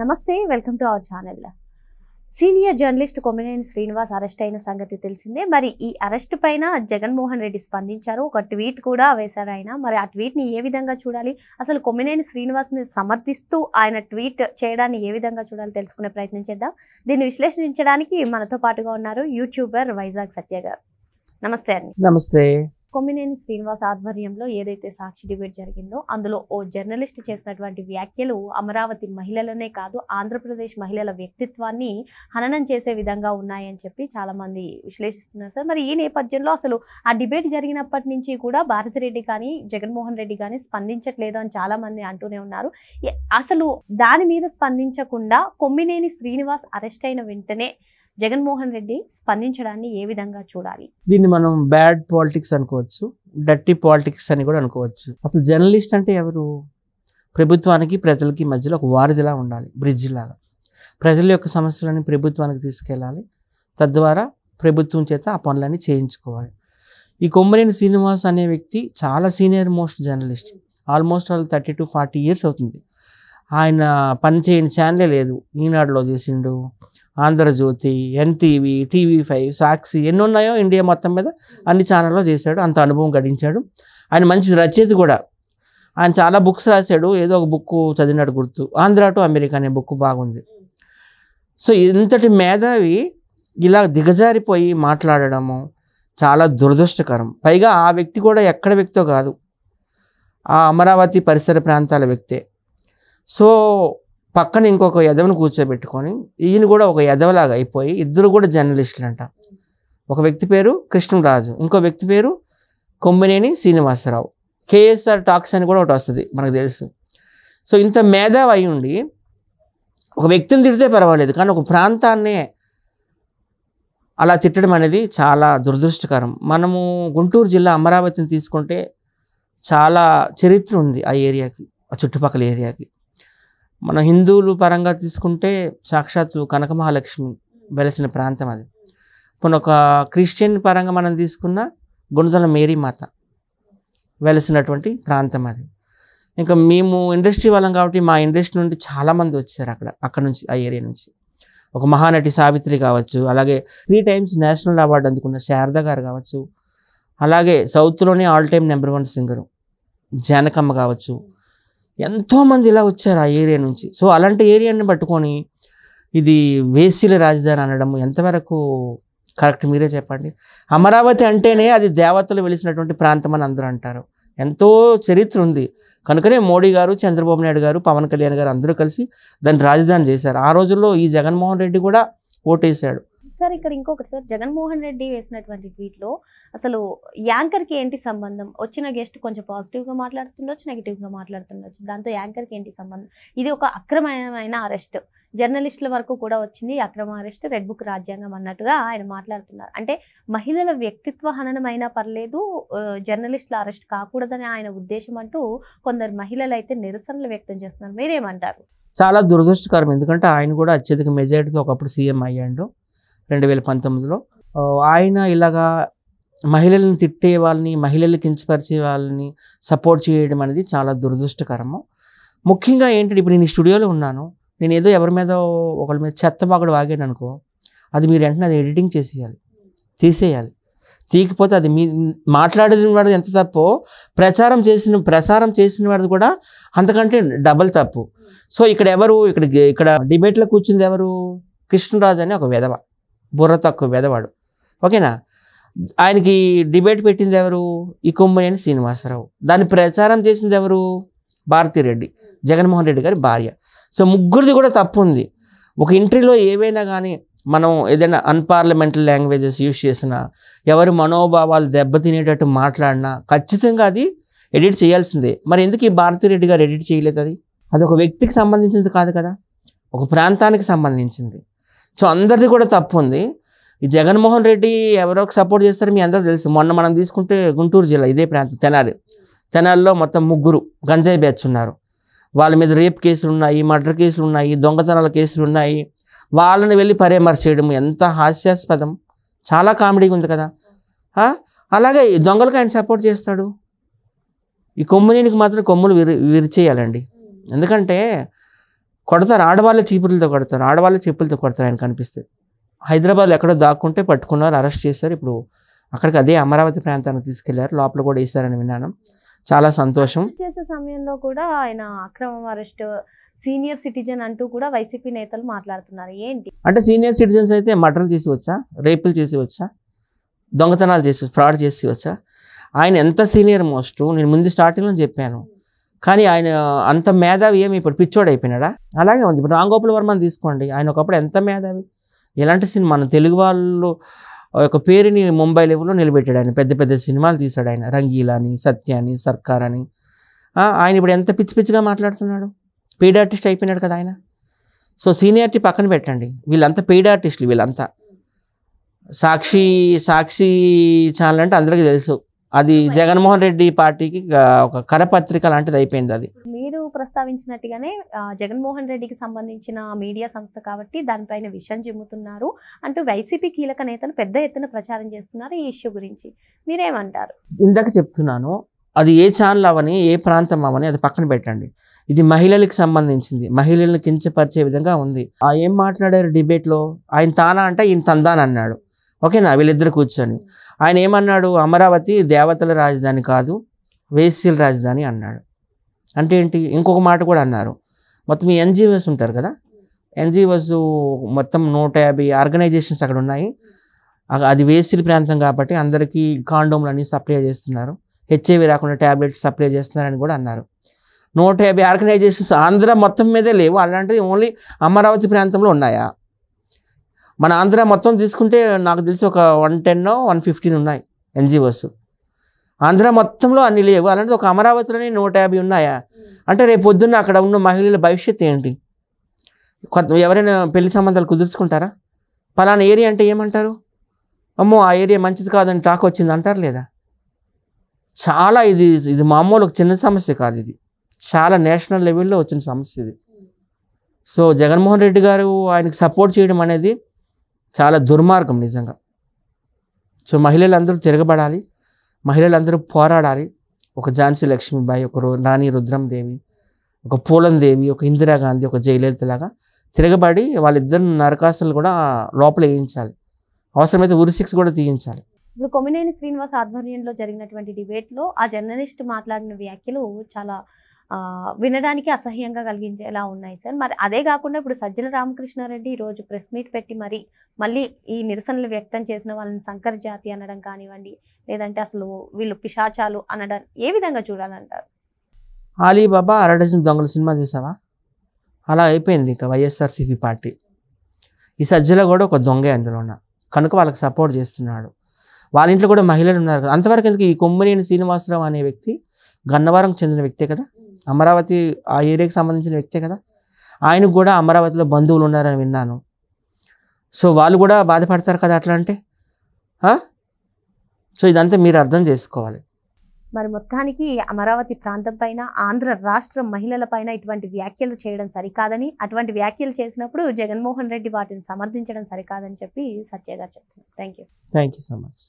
నమస్తే, welcome to our channel. Senior journalist Kommineni Srinivas arrest అయిన సంగతి తెలిసిందే. మరి ఈ అరెస్ట్ పైన జగన్మోహన్ రెడ్డి స్పందించారు. ఒక ట్వీట్ కూడా వేశారు ఆయన. మరి ఆ ట్వీట్ ని ఏ విధంగా చూడాలి, అసలు కొమ్మినేని శ్రీనివాస్ ని సమర్థిస్తూ ఆయన ట్వీట్ చేయడాన్ని ఏ విధంగా చూడాలి తెలుసుకునే ప్రయత్నం చేద్దాం. దీన్ని విశ్లేషించడానికి మనతో పాటుగా ఉన్నారు యూట్యూబర్ వైజాగ్ సత్య గారు. నమస్తే అండి. నమస్తే. కొమ్మినేని శ్రీనివాస్ ఆధ్వర్యంలో ఏదైతే సాక్షి డిబేట్ జరిగిందో అందులో ఓ జర్నలిస్ట్ చేసినటువంటి వ్యాఖ్యలు అమరావతి మహిళలనే కాదు, ఆంధ్రప్రదేశ్ మహిళల వ్యక్తిత్వాన్ని హననం చేసే విధంగా ఉన్నాయని చెప్పి చాలా మంది విశ్లేషిస్తున్నారు సార్. మరి ఈ నేపథ్యంలో అసలు ఆ డిబేట్ జరిగినప్పటి నుంచి కూడా భారతిరెడ్డి కానీ జగన్మోహన్ రెడ్డి కానీ స్పందించట్లేదు అని చాలా మంది అంటూనే ఉన్నారు. అసలు దాని మీద స్పందించకుండా కొమ్మినేని శ్రీనివాస్ అరెస్ట్ అయిన వెంటనే జగన్మోహన్ రెడ్డి స్పందించడాన్ని ఏ విధంగా చూడాలి? దీన్ని మనం బ్యాడ్ పాలిటిక్స్ అనుకోవచ్చు, డర్టీ పాలిటిక్స్ అని కూడా అనుకోవచ్చు. అసలు జర్నలిస్ట్ అంటే ఎవరు? ప్రభుత్వానికి ప్రజలకి మధ్యలో ఒక వారధిలా ఉండాలి, బ్రిడ్జ్ లాగా. ప్రజల యొక్క సమస్యలని ప్రభుత్వానికి తీసుకెళ్ళాలి, తద్వారా ప్రభుత్వం చేత ఆ పనులన్నీ చేయించుకోవాలి. ఈ కొమ్మినేని శ్రీనివాస్ అనే వ్యక్తి చాలా senior most journalist. Almost 30 to 40 years అవుతుంది. ఆయన పని చేయని ఛానలే లేదు. ఈనాడులో చేసిండు, ఆంధ్రజ్యోతి, ఎన్టీవీ, TV5, సాక్షి, ఎన్ని ఉన్నాయో ఇండియా మొత్తం మీద అన్ని ఛానల్లో చేశాడు. అంత అనుభవం గడించాడు. ఆయన మంచి రచయిత కూడా. ఆయన చాలా బుక్స్ రాశాడు. ఏదో ఒక బుక్ చదివినట్టు గుర్తు, ఆంధ్ర టు అమెరికా అనే బుక్ బాగుంది. సో ఇంతటి మేధావి ఇలా దిగజారిపోయి మాట్లాడడము చాలా దురదృష్టకరం. పైగా ఆ వ్యక్తి కూడా ఎక్కడ వ్యక్తో కాదు, ఆ అమరావతి పరిసర ప్రాంతాల వ్యక్తే. సో పక్కన ఇంకొక ఎదవను కూర్చోబెట్టుకొని ఈయన కూడా ఒక ఎదవలాగా అయిపోయి, ఇద్దరు కూడా జర్నలిస్టులు అంట. ఒక వ్యక్తి పేరు కృష్ణరాజు, ఇంకో వ్యక్తి పేరు కొమ్మినేని శ్రీనివాసరావు. KSR టాక్స్ అని కూడా ఒకటి వస్తుంది, మనకు తెలుసు. సో ఇంత మేధావి అయి ఉండి ఒక వ్యక్తిని తిడితే పర్వాలేదు, కానీ ఒక ప్రాంతాన్నే అలా తిట్టడం అనేది చాలా దురదృష్టకరం. మనము గుంటూరు జిల్లా అమరావతిని తీసుకుంటే చాలా చరిత్ర ఉంది ఆ ఏరియాకి, ఆ చుట్టుపక్కల ఏరియాకి. మన హిందువులు పరంగా తీసుకుంటే సాక్షాత్తు కనక మహాలక్ష్మి వెలసిన ప్రాంతం అది. ఇప్పుడు ఒక క్రిస్టియన్ పరంగా మనం తీసుకున్న గుణదల మేరీ మాత వెలసినటువంటి ప్రాంతం అది. ఇంకా మేము ఇండస్ట్రీ వాళ్ళం కాబట్టి మా ఇండస్ట్రీ నుండి చాలామంది వచ్చారు అక్కడ నుంచి, ఆ ఏరియా నుంచి. ఒక మహానటి సావిత్రి కావచ్చు, అలాగే 3 times నేషనల్ అవార్డు అందుకున్న శారద గారు కావచ్చు, అలాగే సౌత్లోనే ఆల్ టైమ్ #1 సింగరు జానకమ్మ కావచ్చు. ఎంతోమంది ఇలా వచ్చారు ఆ ఏరియా నుంచి. సో అలాంటి ఏరియాని పట్టుకొని ఇది వేశ్యల రాజధాని అనడం ఎంతవరకు కరెక్ట్, మీరే చెప్పండి. అమరావతి అంటేనే అది దేవతలు వెలిసినటువంటి ప్రాంతం అని అందరూ అంటారు. ఎంతో చరిత్ర ఉంది కనుకనే మోడీ గారు, చంద్రబాబు నాయుడు గారు, పవన్ కళ్యాణ్ గారు అందరూ కలిసి దాన్ని రాజధాని చేశారు. ఆ రోజుల్లో ఈ జగన్మోహన్ రెడ్డి కూడా ఓటేశాడు. సార్ ఇక్కడ ఇంకొకటి సార్, జగన్మోహన్ రెడ్డి వేసినటువంటి ట్వీట్లో అసలు యాంకర్కి ఏంటి సంబంధం? వచ్చిన గెస్ట్ కొంచెం పాజిటివ్గా మాట్లాడుతుండొచ్చు, నెగిటివ్గా మాట్లాడుతుండొచ్చు, దాంతో యాంకర్కి ఏంటి సంబంధం? ఇది ఒక అక్రమమైన అరెస్ట్, జర్నలిస్టుల వరకు కూడా వచ్చింది అక్రమ అరెస్ట్, రెడ్ బుక్ రాజ్యాంగం అన్నట్టుగా ఆయన మాట్లాడుతున్నారు. అంటే మహిళల వ్యక్తిత్వ హననం అయినా పర్లేదు, జర్నలిస్టుల అరెస్ట్ కాకూడదని ఆయన ఉద్దేశం అంటూ కొందరు మహిళలు అయితే నిరసనలు వ్యక్తం చేస్తున్నారు. మీరేమంటారు? చాలా దురదృష్టకరం. ఎందుకంటే ఆయన కూడా అత్యధిక మెజారిటీతో ఒకప్పుడు సీఎం అయ్యాడు 2019లో. ఆయన ఇలాగా మహిళలను తిట్టే వాళ్ళని, మహిళలు కించపరిచే వాళ్ళని సపోర్ట్ చేయడం అనేది చాలా దురదృష్టకరము. ముఖ్యంగా ఏంటంటే ఇప్పుడు నేను ఈ స్టూడియోలో ఉన్నాను, నేను ఏదో ఎవరి మీద ఒకరి మీద చెత్తబాగడు వాగాను అనుకో, అది మీరు వెంటనే అది ఎడిటింగ్ చేసేయాలి, తీసేయాలి. తీయకపోతే అది మీ మాట్లాడిన వాడు ఎంత తప్పో ప్రసారం చేసిన వాడు కూడా అంతకంటే డబల్ తప్పు. సో ఇక్కడ ఎవరు ఇక్కడ డిబేట్లో కూర్చుంది ఎవరు? కృష్ణరాజు అని ఒక వెధవ, బుర్ర తక్కువ వెధవాడు, ఓకేనా. ఆయనకి డిబేట్ పెట్టింది ఎవరు? ఈ కొమ్మినేని శ్రీనివాసరావు. దాన్ని ప్రచారం చేసింది ఎవరు? భారతిరెడ్డి, జగన్మోహన్ రెడ్డి గారి భార్య. సో ముగ్గురిది కూడా తప్పు ఉంది. ఒక ఇంటర్వ్యూలో ఏవైనా కానీ మనం ఏదైనా అన్పార్లమెంటరీ లాంగ్వేజెస్ యూజ్ చేసినా, ఎవరి మనోభావాలు దెబ్బతినేటట్టు మాట్లాడినా ఖచ్చితంగా అది ఎడిట్ చేయాల్సిందే. మరి ఎందుకు ఈ భారతిరెడ్డి గారు ఎడిట్ చేయలేదు? అది ఒక వ్యక్తికి సంబంధించింది కాదు కదా, ఒక ప్రాంతానికి సంబంధించింది. సో అందరిది కూడా తప్పు ఉంది. ఈ జగన్మోహన్ రెడ్డి ఎవరోకి సపోర్ట్ చేస్తారో మీ అందరూ తెలుసు. మొన్న మనం తీసుకుంటే గుంటూరు జిల్లా ఇదే ప్రాంతం తెనాలిలో మొత్తం 3 గంజాయి బ్యాచ్ ఉన్నారు. వాళ్ళ మీద రేప్ కేసులు ఉన్నాయి, మర్డర్ కేసులు ఉన్నాయి, దొంగతనాల కేసులు ఉన్నాయి. వాళ్ళని వెళ్ళి పరామర్శించడం ఎంత హాస్యాస్పదం, చాలా కామెడీగా ఉంది కదా. అలాగే దొంగలకు ఆయన సపోర్ట్ చేస్తాడు. ఈ కొమ్మినేనికి మాత్రం కొమ్ములు విరిచేయాలండి. ఎందుకంటే కొడతారు, ఆడవాళ్ళ చీపులతో కొడతారు, ఆడవాళ్ళ చెప్పులతో కొడతారు ఆయన కనిపిస్తే. హైదరాబాద్లో ఎక్కడో దాక్కుంటే పట్టుకున్నారు, అరెస్ట్ చేశారు. ఇప్పుడు అక్కడికి అదే అమరావతి ప్రాంతానికి తీసుకెళ్లారు, లోపల కూడా వేశారని విన్నాను. చాలా సంతోషం. చేసే సమయంలో కూడా ఆయన అక్రమ అరెస్ట్, సీనియర్ సిటిజన్ అంటూ కూడా వైసీపీ నేతలు మాట్లాడుతున్నారు. ఏంటి అంటే సీనియర్ సిటిజన్స్ అయితే మర్డర్లు చేసి వచ్చా, రేపులు చేసి వచ్చా, దొంగతనాలు చేసి, ఫ్రాడ్ చేసి వచ్చా? ఆయన ఎంత సీనియర్ మోస్ట్ నేను ముందు స్టార్టింగ్లో చెప్పాను. కానీ ఆయన అంత మేధావి ఏమి ఇప్పుడు పిచ్చోడు అయిపోయినాడా? అలాగే ఉంది. ఇప్పుడు రామ్ గోపాల్ వర్మని తీసుకోండి, ఆయన ఒకప్పుడు ఎంత మేధావి, ఎలాంటి సినిమా, మన తెలుగు వాళ్ళు ఒక పేరుని ముంబై లెవెల్లో నిలబెట్టాడు ఆయన. పెద్ద పెద్ద సినిమాలు తీశాడు ఆయన, రంగీలా అని, సత్య అని, సర్కార్ అని. ఆయన ఇప్పుడు ఎంత పిచ్చి పిచ్చిగా మాట్లాడుతున్నాడు, పెయిడ్ ఆర్టిస్ట్ అయిపోయినాడు కదా ఆయన. సో సీనియారిటీ పక్కన పెట్టండి, వీళ్ళంతా పెయిడ్ ఆర్టిస్టులు వీళ్ళంతా. సాక్షి ఛానల్ అంటే అందరికీ తెలుసు, అది జగన్మోహన్ రెడ్డి పార్టీకి ఒక కరపత్రిక లాంటిది అయిపోయింది అది. మీరు ప్రస్తావించినట్టుగానే జగన్మోహన్ రెడ్డికి సంబంధించిన మీడియా సంస్థ కాబట్టి దానిపైన విషయం చిమ్ముతున్నారు అంటూ వైసీపీ కీలక నేతలు పెద్ద ఎత్తున ప్రచారం చేస్తున్నారు ఈ ఇష్యూ గురించి. మీరేమంటారు? ఇందాక చెప్తున్నాను, అది ఏ ఛానల్ అవని, ఏ ప్రాంతం అవని అది పక్కన పెట్టండి. ఇది మహిళలకు సంబంధించింది, మహిళలను కించపరిచే విధంగా ఉంది. ఏం మాట్లాడారు డిబేట్లో? ఆయన తానా అంటే ఈయన తందాని అన్నాడు. ఓకేనా, వీళ్ళిద్దరు కూర్చొని ఆయన ఏమన్నాడు? అమరావతి దేవతల రాజధాని కాదు, వేశ్యల రాజధాని అన్నాడు. అంటే ఏంటి? ఇంకొక మాట కూడా అన్నారు, మొత్తం ఈ ఎన్జిఓస్ ఉంటారు కదా, ఎన్జిఓస్ మొత్తం 150 ఆర్గనైజేషన్స్ అక్కడ ఉన్నాయి, అది వేశ్యల ప్రాంతం కాబట్టి అందరికీ కాండోమ్లు అన్నీ సప్లై చేస్తున్నారు, హెచ్ఐవి రాకుండా ట్యాబ్లెట్స్ సప్లై చేస్తున్నారని కూడా అన్నారు. 150 ఆర్గనైజేషన్స్ ఆంధ్ర మొత్తం మీదే లేవు, అలాంటిది ఓన్లీ అమరావతి ప్రాంతంలో ఉన్నాయా? మన ఆంధ్ర మొత్తం తీసుకుంటే నాకు తెలిసి ఒక 110 115 ఉన్నాయి ఎన్జిఓస్. ఆంధ్ర మొత్తంలో అన్ని లేవు, అలాంటిది ఒక అమరావతిలోనే 150 ఉన్నాయా? అంటే రేపు పొద్దున్న అక్కడ ఉన్న మహిళల భవిష్యత్తు ఏంటి? ఎవరైనా పెళ్లి సంబంధాలు కుదుర్చుకుంటారా? పలానా ఏరియా అంటే ఏమంటారు? అమ్మో ఆ ఏరియా మంచిది కాదని టాక్ వచ్చింది అంటారు లేదా? చాలా ఇది మామూలు ఒక చిన్న సమస్య కాదు, ఇది చాలా నేషనల్ లెవెల్లో వచ్చిన సమస్య ఇది. సో జగన్మోహన్ రెడ్డి గారు ఆయనకు సపోర్ట్ చేయడం అనేది చాలా దుర్మార్గం నిజంగా. సో మహిళలందరూ తిరగబడాలి, మహిళలందరూ పోరాడాలి. ఒక ఝాన్సీ లక్ష్మీబాయి, ఒక రాణి రుద్రందేవి, ఒక పూలందేవి, ఒక ఇందిరాగాంధీ, ఒక జయలలిత లాగా తిరగబడి వాళ్ళిద్దరు నరకాసులు కూడా లోపల వేయించాలి, అవసరమైతే ఉరిశిక్ష కూడా తీయించాలి. ఇప్పుడు కొమ్మినేని శ్రీనివాస్ ఆధ్వర్యంలో జరిగినటువంటి డిబేట్లో ఆ జర్నలిస్ట్ మాట్లాడిన వ్యాఖ్యలు చాలా వినడానికి అసహ్యంగా కలిగించేలా ఉన్నాయి సార్. మరి అదే కాకుండా ఇప్పుడు సజ్జల రామకృష్ణారెడ్డి ఈరోజు ప్రెస్ మీట్ పెట్టి మళ్ళీ ఈ నిరసనలు వ్యక్తం చేసిన వాళ్ళని సంకర జాతి అనడం కానివ్వండి, లేదంటే అసలు వీళ్ళు పిశాచాలు అనడం ఏ విధంగా చూడాలంటారు? అలీబాబా 6 దొంగల సినిమా చూసావా? అలా అయిపోయింది ఇక వైఎస్ఆర్సీపీ పార్టీ. ఈ సజ్జల కూడా ఒక దొంగే అందులో ఉన్న కనుక వాళ్ళకి సపోర్ట్ చేస్తున్నాడు. వాళ్ళ ఇంట్లో కూడా మహిళలు ఉన్నారు కదా. అంతవరకు ఎందుకు? ఈ కొమ్మినేని శ్రీనివాసరావు అనే వ్యక్తి గన్నవరంకు చెందిన వ్యక్తే కదా, అమరావతి ఆ ఏరియాకి సంబంధించిన వ్యక్తే కదా. ఆయనకు కూడా అమరావతిలో బంధువులు ఉన్నారని విన్నాను. సో వాళ్ళు కూడా బాధపడతారు కదా అట్లా అంటే. సో ఇదంతా మీరు అర్థం చేసుకోవాలి. మరి మొత్తానికి అమరావతి ప్రాంతం పైన, ఆంధ్ర రాష్ట్ర మహిళల పైన ఇటువంటి వ్యాఖ్యలు చేయడం సరికాదని, అటువంటి వ్యాఖ్యలు చేసినప్పుడు జగన్మోహన్ రెడ్డి వాటిని సమర్థించడం సరికాదని చెప్పి సత్య గారు చెప్తున్నారు. Thank you so much.